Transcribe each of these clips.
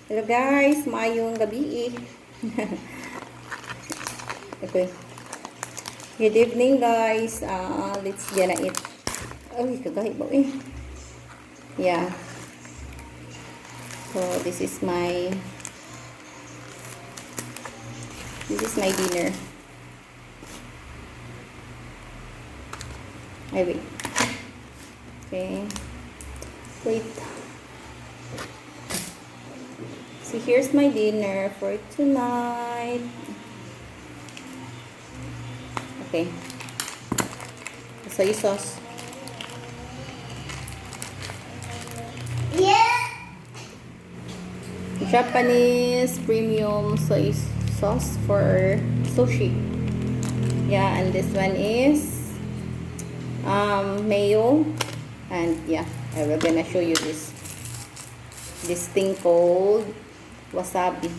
Hello guys, maayong gabi. Okay. Good evening guys. Let's gonna eat. Ay, kagahi ba eh. Yeah. So this is my dinner. Ay, wait. Okay. Wait. So here's my dinner for tonight. Okay. Soy sauce. Yeah. Japanese premium soy sauce for sushi. Yeah, and this one is mayo. And yeah, I will gonna show you this thing called wasabi.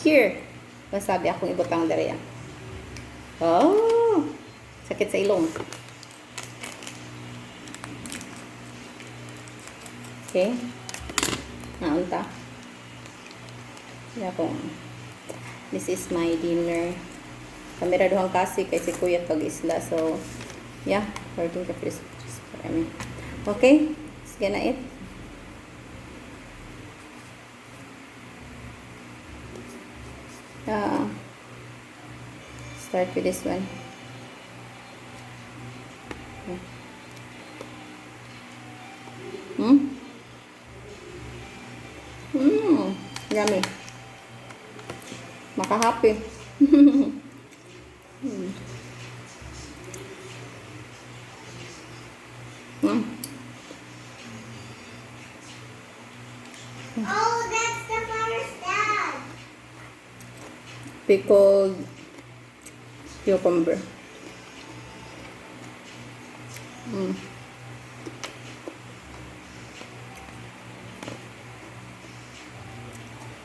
Here, wasabi akong ibutang dere. Oh, sakit sa ilong. Okay. Naunta. Yeah, kung this is my dinner. Kamera duhang kasi kay si Kuya tag isla. So, yeah, working ka first. Okay, let's gonna eat. Start with this one. Yummy. Maka-happy. Oh, that's the first dad. Pickled cucumber.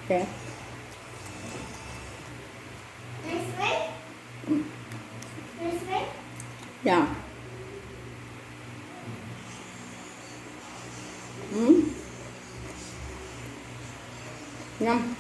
Okay. This way? This way? Yeah. Yum.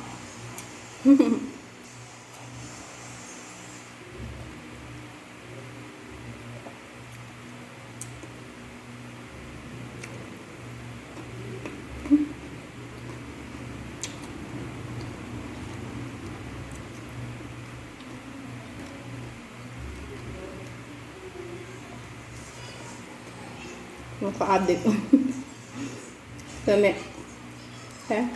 Maka-addict. Dami. Okay.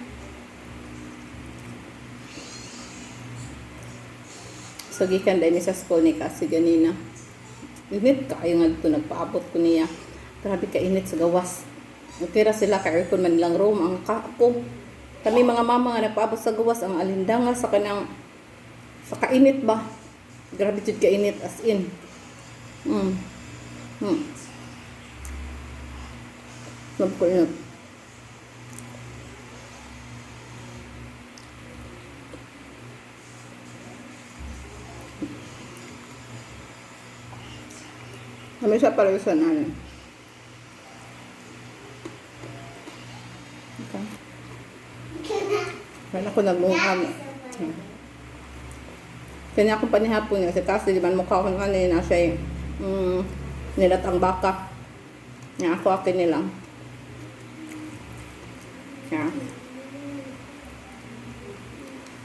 So, gikan dahil sa school ni kasi ganina. Init kayo nga ito, nagpaabot ko niya. Grabe ka init sa gawas. Tira sila ka aircon man nilang room. Ang ako. Kami mga mama nga nagpaabot sa gawas. Ang alindanga sa kanang sa kainit ba. Grabe jud ka init as in. Love ko init. Kami siya pareho sa nanin. Okay. Kaya ako nagmungkam. Kanya akong panihapon niya. Kasi di man mukha ko kanina siya nilatang baka. Nga ako akin nilang. Yeah.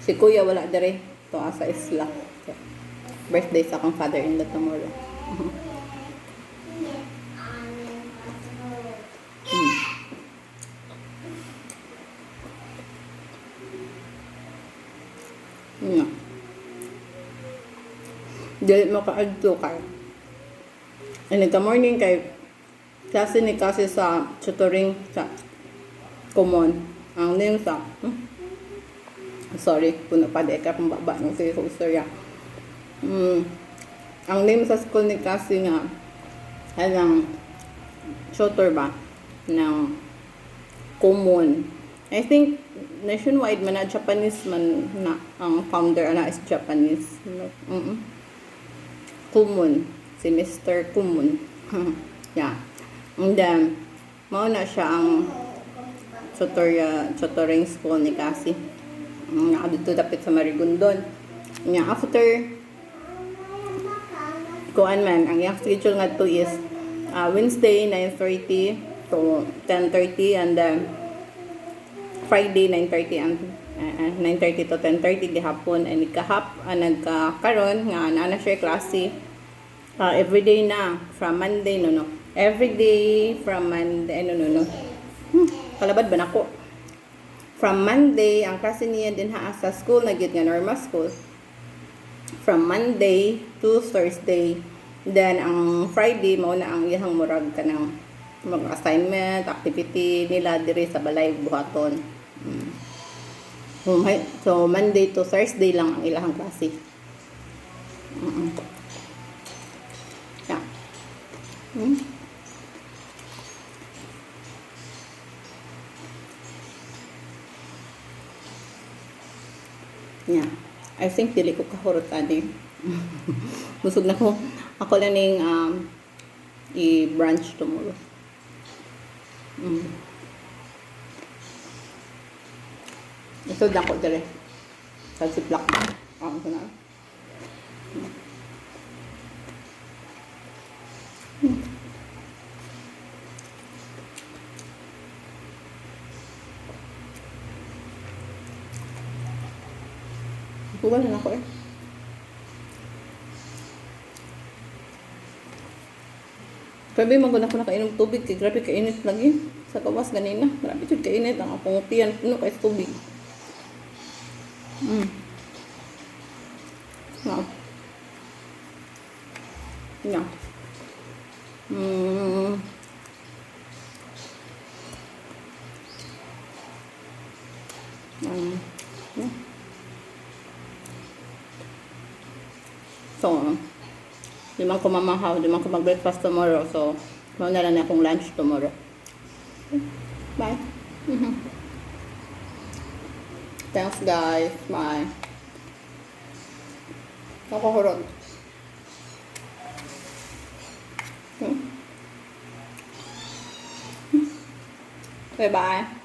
Si Kuya wala dere. Ito asa isla. Birthday sa akong father-in-law tomorrow. Dili mo ka-adto kay. And in the morning kay klase ni kasi sa tutoring sa common. Ang name sa sorry, kung napade ka kung baba ng sige ko istorya. Ang name sa school ni kasi nga alang tutor ba ng common. I think nationwide man na Japanese man na ang founder ana is Japanese. Kumun, si Mr. Kumun. Yeah. And then, mao na siya ang tutoring school ni Cassie. Nakadito dapit sa Marigondon. Nga after kuan man, ang iyang schedule nga to is Wednesday 9:30 to 10:30 and then Friday 9:30 and 9:30 to 10:30 gihapon and nagkakaron nga ana siya klase everyday na from Monday no everyday from Monday no kalabad ba nako from Monday ang klase niya din sa school na gyud nga normal school from Monday to Thursday. Then, ang Friday, mao na ang iyang murag ka ng mga assignment, activity nila diri sa balay buhaton. So, Monday to Thursday lang ang ilang klase. Yeah. Yeah. I think dili ko kahurot ani. Busog na ko. Ako lang ning i-branch tomorrow. Ito lang ko dire. Sa ziplock ba? Ito na. Buwan na ako eh. Grabe maguna ko nakainom tubig kay grabe kainit lagi sa kawas ganina. Grabe jud kainit ang akong tiyan puno kay tubig. No. No. Yeah. So, di man ko mamahaw, di man ko mag-breakfast tomorrow. So, mauna lang na akong lunch tomorrow. Bye. Thanks guys. Bye. Nakahurot. Bye bye.